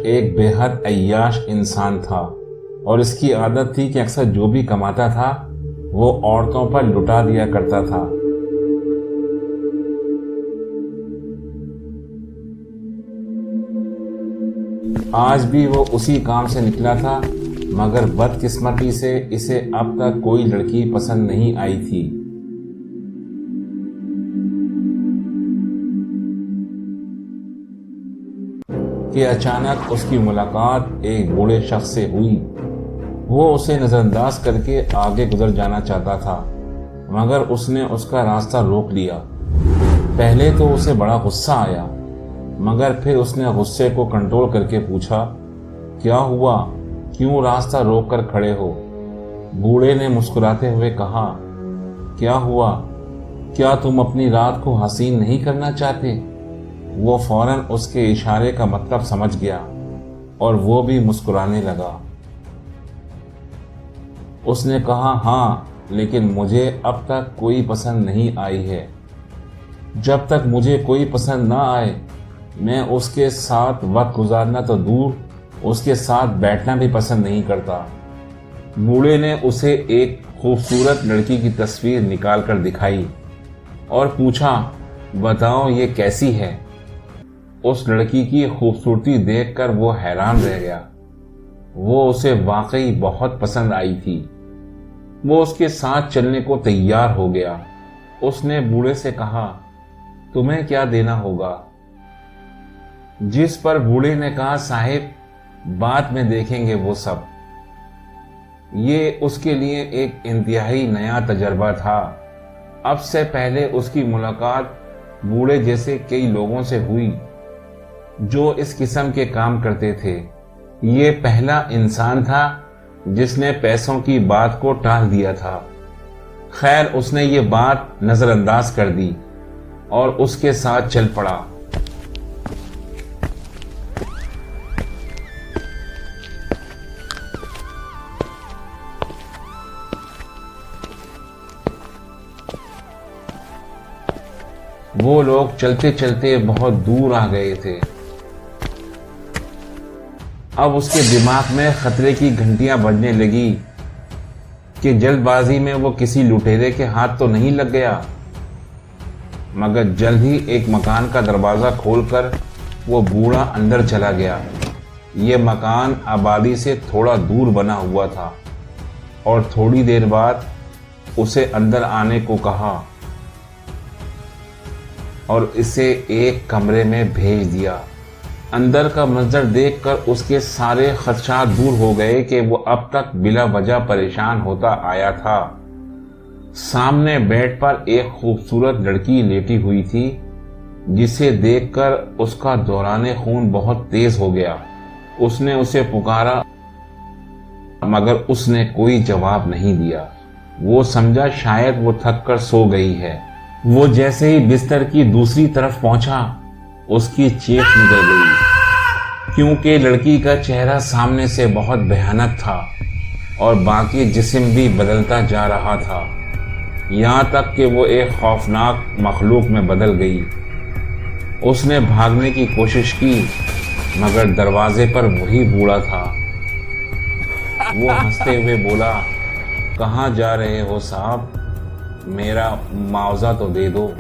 ایک بے حد عیاش انسان تھا اور اس کی عادت تھی کہ اکثر جو بھی کماتا تھا وہ عورتوں پر لٹا دیا کرتا تھا۔ آج بھی وہ اسی کام سے نکلا تھا، مگر بدقسمتی سے اسے اب تک کوئی لڑکی پسند نہیں آئی تھی۔ کہ اچانک اس کی ملاقات ایک بوڑھے شخص سے ہوئی۔ وہ اسے نظر انداز کر کے آگے گزر جانا چاہتا تھا، مگر اس نے اس کا راستہ روک لیا۔ پہلے تو اسے بڑا غصہ آیا، مگر پھر اس نے غصے کو کنٹرول کر کے پوچھا، کیا ہوا؟ کیوں راستہ روک کر کھڑے ہو؟ بوڑھے نے مسکراتے ہوئے کہا، کیا ہوا؟ کیا تم اپنی رات کو حسین نہیں کرنا چاہتے؟ وہ فوراً اس کے اشارے کا مطلب سمجھ گیا اور وہ بھی مسکرانے لگا۔ اس نے کہا، ہاں، لیکن مجھے اب تک کوئی پسند نہیں آئی ہے۔ جب تک مجھے کوئی پسند نہ آئے میں اس کے ساتھ وقت گزارنا تو دور، اس کے ساتھ بیٹھنا بھی پسند نہیں کرتا۔ بوڑھے نے اسے ایک خوبصورت لڑکی کی تصویر نکال کر دکھائی اور پوچھا، بتاؤ یہ کیسی ہے؟ اس لڑکی کی خوبصورتی دیکھ کر وہ حیران رہ گیا۔ وہ اسے واقعی بہت پسند آئی تھی۔ وہ اس کے ساتھ چلنے کو تیار ہو گیا۔ اس نے بوڑھے سے کہا، تمہیں کیا دینا ہوگا؟ جس پر بوڑھے نے کہا، صاحب بعد میں دیکھیں گے وہ سب۔ یہ اس کے لیے ایک انتہائی نیا تجربہ تھا۔ اب سے پہلے اس کی ملاقات بوڑھے جیسے کئی لوگوں سے ہوئی جو اس قسم کے کام کرتے تھے۔ یہ پہلا انسان تھا جس نے پیسوں کی بات کو ٹال دیا تھا۔ خیر، اس نے یہ بات نظر انداز کر دی اور اس کے ساتھ چل پڑا۔ وہ لوگ چلتے چلتے بہت دور آ گئے تھے۔ اب اس کے دماغ میں خطرے کی گھنٹیاں بجنے لگی کہ جلد بازی میں وہ کسی لٹیرے کے ہاتھ تو نہیں لگ گیا۔ مگر جلد ہی ایک مکان کا دروازہ کھول کر وہ بوڑھا اندر چلا گیا۔ یہ مکان آبادی سے تھوڑا دور بنا ہوا تھا اور تھوڑی دیر بعد اسے اندر آنے کو کہا اور اسے ایک کمرے میں بھیج دیا۔ اندر کا منظر دیکھ کر اس کے سارے خدشات دور ہو گئے کہ وہ اب تک بلا وجہ پریشان ہوتا آیا تھا۔ سامنے بیڈ پر ایک خوبصورت لڑکی لیٹی ہوئی تھی جسے دیکھ کر اس کا دوران خون بہت تیز ہو گیا۔ اس نے اسے پکارا مگر اس نے کوئی جواب نہیں دیا۔ وہ سمجھا شاید وہ تھک کر سو گئی ہے۔ وہ جیسے ہی بستر کی دوسری طرف پہنچا اس کی چیخ نکل گئی، کیونکہ لڑکی کا چہرہ سامنے سے بہت بھیانک تھا اور باقی جسم بھی بدلتا جا رہا تھا، یہاں تک کہ وہ ایک خوفناک مخلوق میں بدل گئی۔ اس نے بھاگنے کی کوشش کی مگر دروازے پر وہی بوڑھا تھا۔ وہ ہنستے ہوئے بولا، کہاں جا رہے ہو صاحب؟ میرا معاوضہ تو دے دو۔